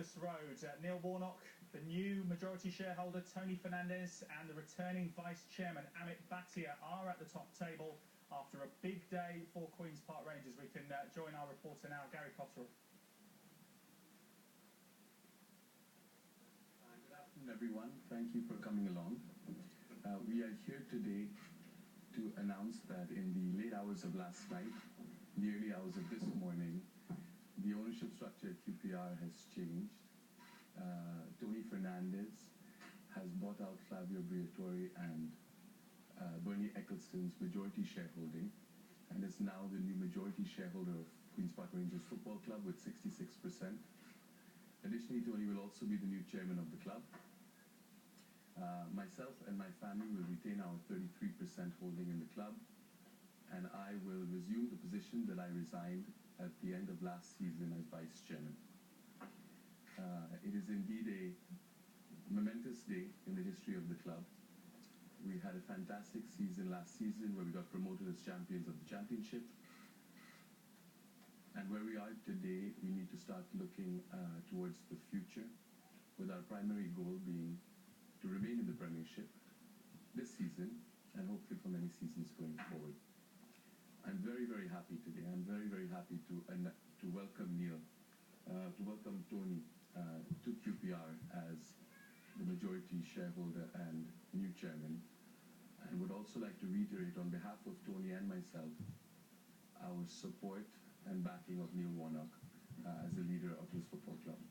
Loftus Road. Neil Warnock, the new majority shareholder Tony Fernandez, and the returning vice chairman Amit Bhatia are at the top table after a big day for Queen's Park Rangers. We can join our reporter now, Gary Cotterill. Good afternoon, everyone. Thank you for coming along. We are here today to announce that in the late hours of last night, the early hours of this morning, the ownership structure at QPR has changed. Tony Fernandez has bought out Flavio Briatore and Bernie Eccleston's majority shareholding, and is now the new majority shareholder of Queen's Park Rangers Football Club with 66%. Additionally, Tony will also be the new chairman of the club. Myself and my family will retain our 33% holding in the club, and I will resume the position that I resigned at the end of last season as vice chairman. It is indeed a momentous day in the history of the club. We had a fantastic season last season where we got promoted as champions of the championship. And where we are today, we need to start looking towards the future, with our primary goal being to remain in the Premiership this season and hopefully for many seasons going forward. I'm very, very happy today. I'm very, very happy to welcome Neil, to welcome Tony to QPR as the majority shareholder and new chairman, and would also like to reiterate on behalf of Tony and myself our support and backing of Neil Warnock as the leader of this football club.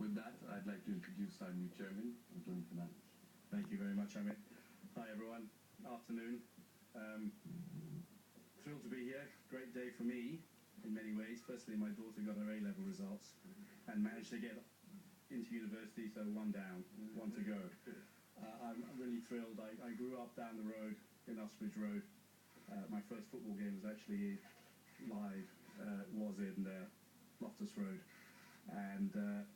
With that, I'd like to introduce our new chairman, Tony Fernandez. Thank you very much, Amit. Hi, everyone. Afternoon. Thrilled to be here. Great day for me in many ways. Firstly, my daughter got her A-level results and managed to get into university, so one down, one to go. I'm really thrilled. I grew up down the road in Uxbridge Road. My first football game was actually live, was in Loftus Road, and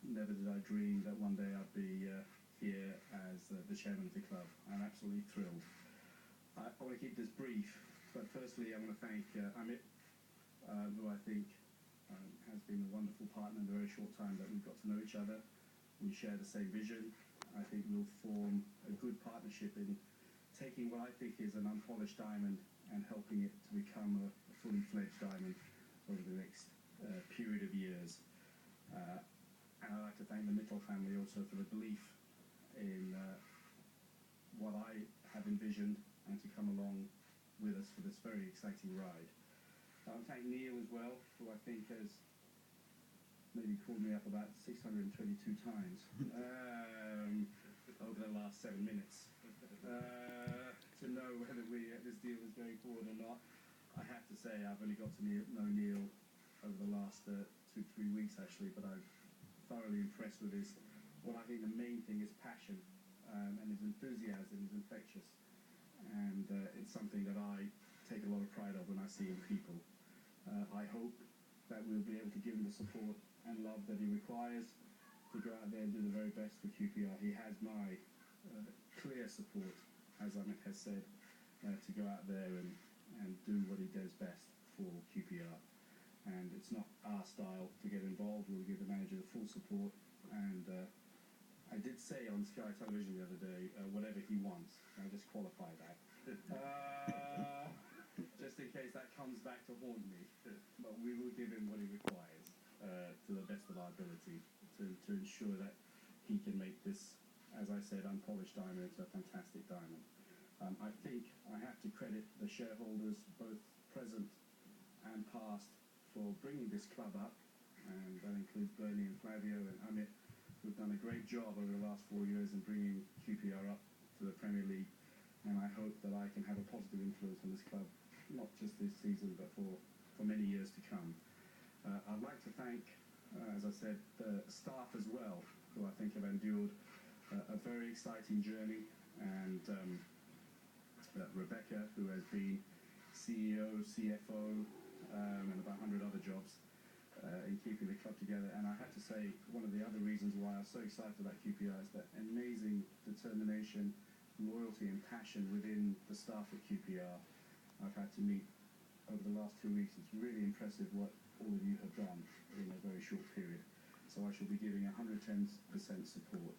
never did I dream that one day I'd be here as the chairman of the club. I'm absolutely thrilled. I want to keep this brief, but firstly I want to thank Amit, who I think has been a wonderful partner in the very short time that we've got to know each other. We share the same vision. I think we'll form a good partnership in taking what I think is an unpolished diamond and helping it to become a fully fledged diamond over the next period of years. And I'd like to thank the Mitchell family also for the belief in what I have envisioned and to come along with us for this very exciting ride. I want to thank Neil as well, who I think has maybe called me up about 622 times over the last 7 minutes to know whether this deal is going forward or not. I have to say I've only got to know Neil over the last 2-3 weeks actually, but I'm thoroughly impressed with his, what I think the main thing is passion, and his enthusiasm is infectious, and it's something that I take a lot of pride of when I see in people. I hope that we'll be able to give him the support and love that he requires to go out there and do the very best for QPR. He has my clear support, as Amit has said, to go out there and do what he does best for QPR. And it's not our style to get involved. We'll give the manager the full support. And I did say on Sky Television the other day, whatever he wants. I'll just qualify that. Just in case that comes back to haunt me. But we will give him what he requires to the best of our ability to ensure that he can make this, as I said, unpolished diamond into a fantastic diamond. I think I have to credit the shareholders, both present and past, for bringing this club up, and that includes Bernie and Flavio and Amit, who've done a great job over the last 4 years in bringing QPR up to the Premier League, and I hope that I can have a positive influence on this club, not just this season, but for many years to come. I'd like to thank, as I said, the staff as well, who I think have endured a very exciting journey, and Rebecca, who has been CEO, CFO, and about 100 other jobs in keeping the club together. And I have to say, one of the other reasons why I'm so excited about QPR is that amazing determination, loyalty and passion within the staff at QPR. I've had to meet over the last 2 weeks. It's really impressive what all of you have done in a very short period. so I shall be giving 110% support.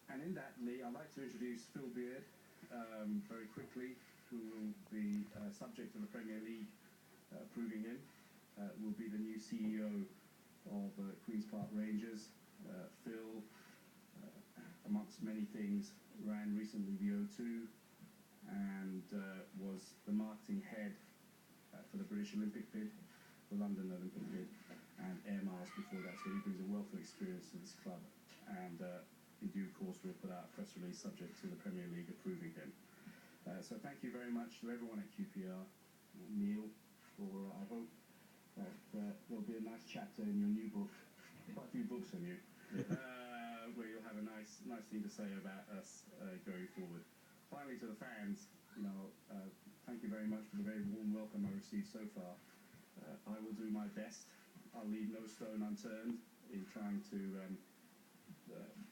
And in that, Lee, I'd like to introduce Phil Beard very quickly, who will be subject to the Premier League approving him, will be the new CEO of Queen's Park Rangers. Phil, amongst many things, ran recently the O2 and was the marketing head for the British Olympic bid, the London Olympic bid, and Air Miles before that, so he brings a wealth of experience to this club, and in due course we'll put out a press release subject to the Premier League approving him. So thank you very much to everyone at QPR, Neil, for I hope that there'll be a nice chapter in your new book, quite a few books on you, where you'll have a nice thing to say about us going forward. Finally, to the fans, thank you very much for the very warm welcome I received so far. I will do my best. I'll leave no stone unturned in trying to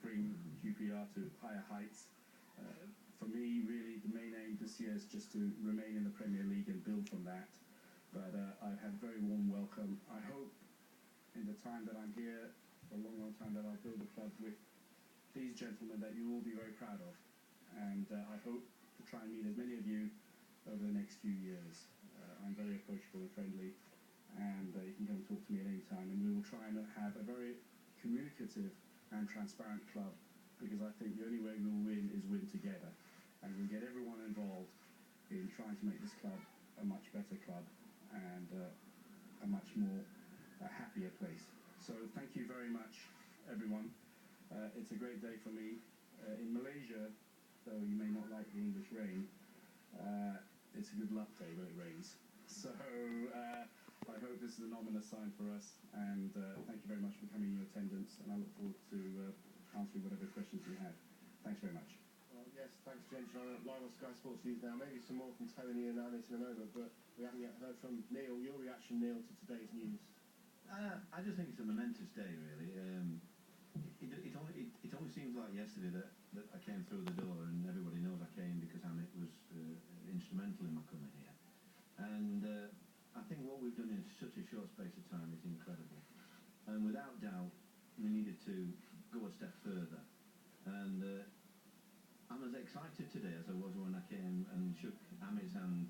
bring QPR to higher heights. For me, really, the main aim this year is just to remain in the Premier League and build from that. But I've had a very warm welcome. I hope in the time that I'm here, for a long, long time, that I'll build a club with these gentlemen that you will be very proud of. And I hope to try and meet as many of you over the next few years. I'm very approachable and friendly, and you can come and talk to me at any time. And we will try and have a very communicative and transparent club, because I think the only way we'll win is win together. And we'll get everyone involved in trying to make this club a much better club and a much more happier place. So thank you very much, everyone. It's a great day for me. In Malaysia, though you may not like the English rain, it's a good luck day when it rains. So I hope this is an ominous sign for us, and thank you very much for coming in your attendance, and I look forward to answering whatever questions you have. Thanks very much. Yes, thanks, James. Live on Sky Sports News now. Maybe some more from Tony and Alice in a moment, but we haven't yet heard from Neil. Your reaction, Neil, to today's news? I just think it's a momentous day, really. It only seems like yesterday that I came through the door, and everybody knows I came because Amit was instrumental in my coming here. And I think what we've done in such a short space of time is incredible. And without doubt, we needed to go a step further. And I'm as excited today as I was when I came and shook Amit's hand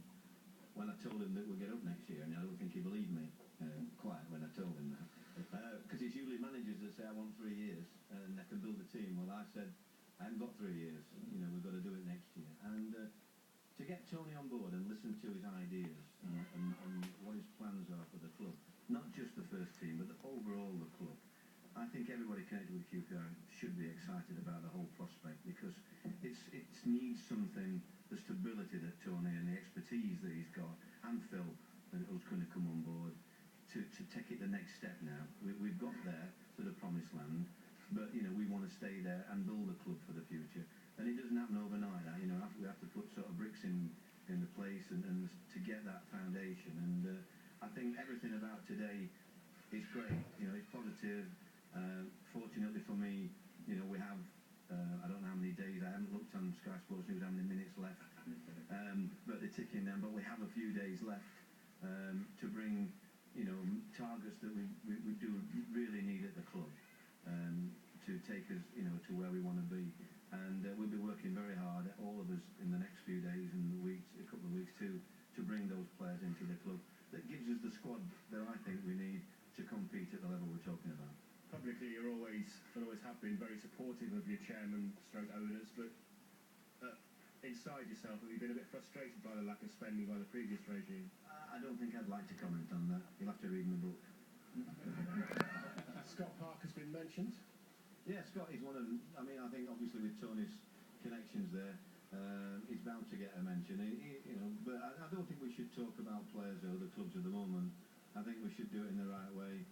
when I told him that we'd get up next year, and I don't think he believed me quite when I told him that. Because it's usually managers that say, I want 3 years and I can build a team. Well, I said, I haven't got 3 years, we've got to do it next year. And to get Tony on board and listen to his ideas and what his plans are for the club, not just the first team, but overall the club, I think everybody connected with QPR should be excited about the whole prospect, because it needs something, the stability that Tony and the expertise that he's got, and Phil, who's going to come on board, to take it the next step now. We've got there to the promised land, but we want to stay there and build a club for the future. And it doesn't happen overnight. We have to put sort of bricks in the place and to get that foundation. And I think everything about today is great. It's positive. Fortunately for me, we have, I don't know how many days, I haven't looked on Sky Sports News how many minutes left, but they're ticking down, but we have a few days left to bring, targets that we do really need at the club, to take us, to where we want to be. And we'll be working very hard, all of us, in the next few days and weeks, a couple of weeks to bring those players into the club. That gives us the squad that I think we need to compete at the level we're talking about. Publicly, you're always, and always have been, very supportive of your chairman stroke owners, but inside yourself, have you been a bit frustrated by the lack of spending by the previous regime? I don't think I'd like to comment on that. You'll have to read my book. Scott Parker's been mentioned. Yeah, Scott is one of them. I think obviously with Tony's connections there, he's bound to get a mention. But I don't think we should talk about players or other clubs at the moment. I think we should do it in the right way.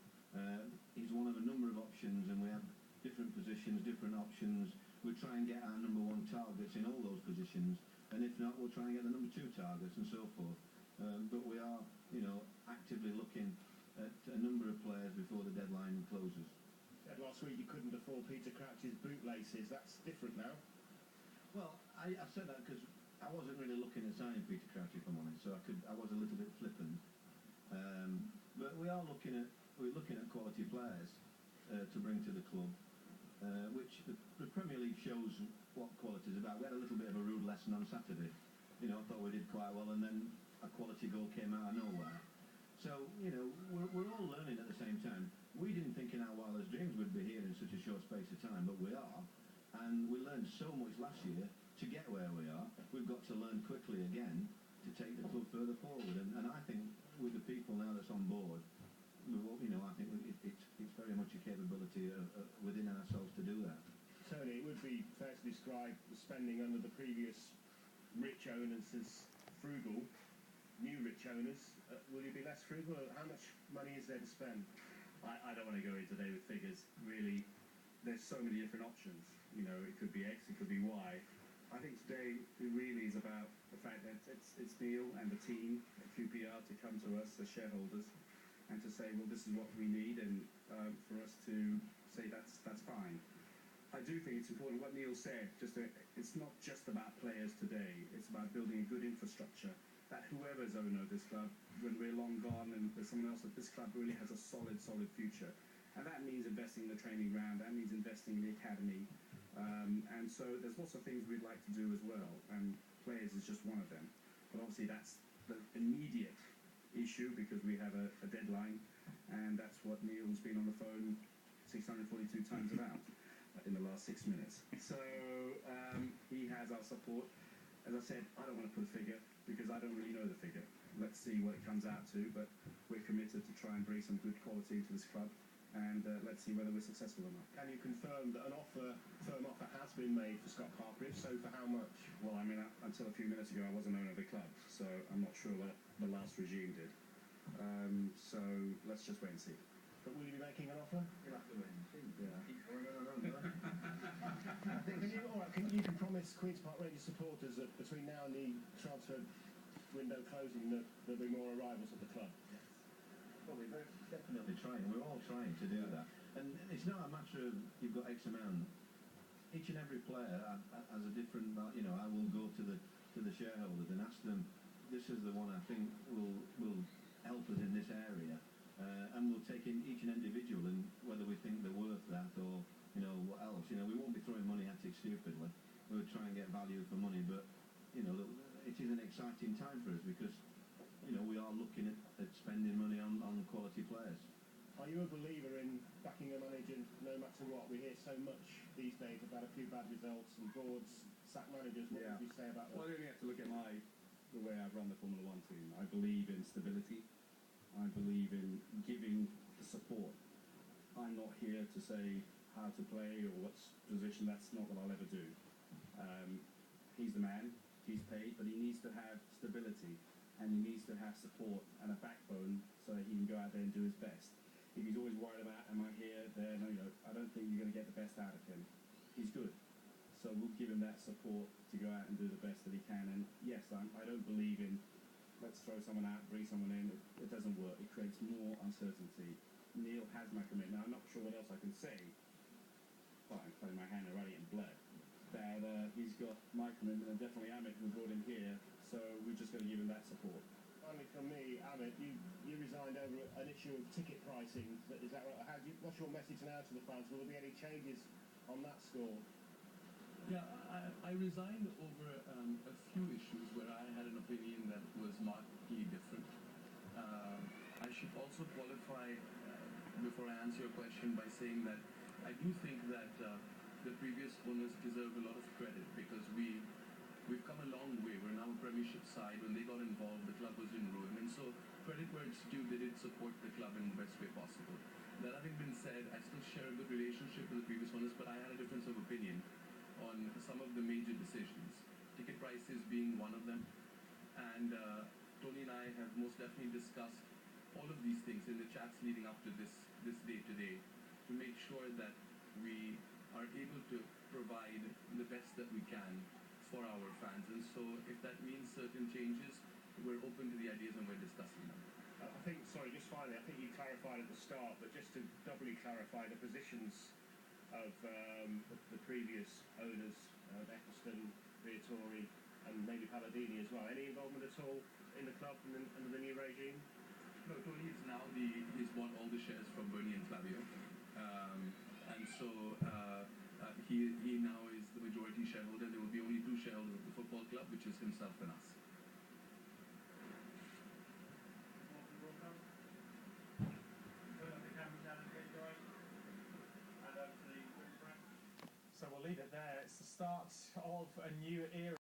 He's one of a number of options, and we have different positions, different options. We'll try and get our number 1 targets in all those positions, and if not, we'll try and get the number 2 targets and so forth. But we are, actively looking at a number of players before the deadline closes. Last week you couldn't afford Peter Crouch's bootlaces. That's different now. Well, I said that because I wasn't really looking at signing Peter Crouch, if I'm honest, so I was a little bit flippant. But we are looking at we're looking at quality players to bring to the club, which the Premier League shows what quality is about. We had a little bit of a rude lesson on Saturday. You know, I thought we did quite well, and then a quality goal came out of nowhere. So, you know, we're all learning at the same time. We didn't think in our wildest dreams we'd be here in such a short space of time, but we are. And we learned so much last year to get where we are. We've got to learn quickly again to take the club further forward. And I think with the people now that's on board, you know, I think it's very much a capability within ourselves to do that. Tony, it would be fair to describe the spending under the previous rich owners as frugal. New rich owners, will you be less frugal? How much money is there to spend? I don't want to go in today with figures. Really, there's so many different options. You know, it could be X, it could be Y. I think today it really is about the fact that it's Neil and the team at QPR to come to us as shareholders and to say, well, this is what we need, and for us to say that's fine. I do think it's important what Neil said. It's not just about players today. It's about building a good infrastructure. That whoever's owner of this club, when we're long gone and there's someone else, that this club really has a solid future. And that means investing in the training ground, that means investing in the academy. And so there's lots of things we'd like to do as well, and players is just one of them. But obviously that's the immediate issue because we have a deadline, and that's what Neil's been on the phone 642 times about in the last 6 minutes. So he has our support. As I said, I don't want to put a figure because I don't really know the figure. Let's see what it comes out to, but we're committed to try and bring some good quality into this club, and let's see whether we're successful or not. Can you confirm that a firm offer has been made for Scott Parker? If so, for how much? Well, I mean, until a few minutes ago, I wasn't owner of the club, so I'm not sure what the last regime did. So let's just wait and see. But will you be making an offer? You'll have to wait and see. Yeah. Can you promise Queen's Park Rangers supporters that between now and the transfer window closing that there'll be more arrivals at the club? Yes. Well, we're definitely trying. We're all trying to do that. And it's not a matter of you've got X amount. Each and every player has a different, you know, I will go to the shareholders and ask them, this is the one I think will help us in this area. And we'll take in each and individual and whether we think they're worth that or, you know, what else. You know, we won't be throwing money at it stupidly. We'll try and get value for money, but, you know, it is an exciting time for us because, you know, we are looking at spending money on quality players. Are you a believer in backing a manager no matter what? We hear so much these days about a few bad results and boards sack managers. What would you say about that? Well, I only have to look at the way I've run the Formula One team. I believe in stability. I believe in giving the support. I'm not here to say how to play or what position. That's not what I'll ever do. He's the man. He's paid, but he needs to have stability and he needs to have support and a backbone so that he can go out there and do his best. If he's always worried about, am I here, there, no, I don't think you're going to get the best out of him. He's good. So we'll give him that support to go out and do the best that he can. And yes, I don't believe in let's throw someone out, bring someone in. It doesn't work. It creates more uncertainty. Neil has my commitment. Now, I'm not sure what else I can say. Well, I'm putting my hand already in blood. That he's got my commitment, and definitely Amit, who brought him here. So we're just going to give him that support. Finally, from me, Amit, you resigned over an issue of ticket pricing. Is that right? What's your message now to the fans? Will there be any changes on that score? Yeah, I resigned over a few issues where I had an opinion that was markedly different. I should also qualify, before I answer your question, by saying that I do think that the previous owners deserve a lot of credit because we've come a long way. We're now a Premiership side. When they got involved, the club was in ruin. And so, credit where it's due, they did support the club in the best way possible. That having been said, I still share a good relationship with the previous owners, but I had a difference of opinion on some of the major decisions, ticket prices being one of them. And Tony and I have most definitely discussed all of these things in the chats leading up to this day today to make sure that we are able to provide the best that we can for our fans. And so if that means certain changes, we're open to the ideas and we're discussing them. I think, sorry, just finally, I think you clarified at the start, but just to doubly clarify the positions of the previous owners, Eccleston, Viatori, and maybe Palladini as well. Any involvement at all in the club under the new regime? No, Tony is now he's bought all the shares from Bernie and Flavio, and so he now is the majority shareholder. There will be only two shareholders of the football club, which is himself and us. So we'll leave it there. It's the start of a new era.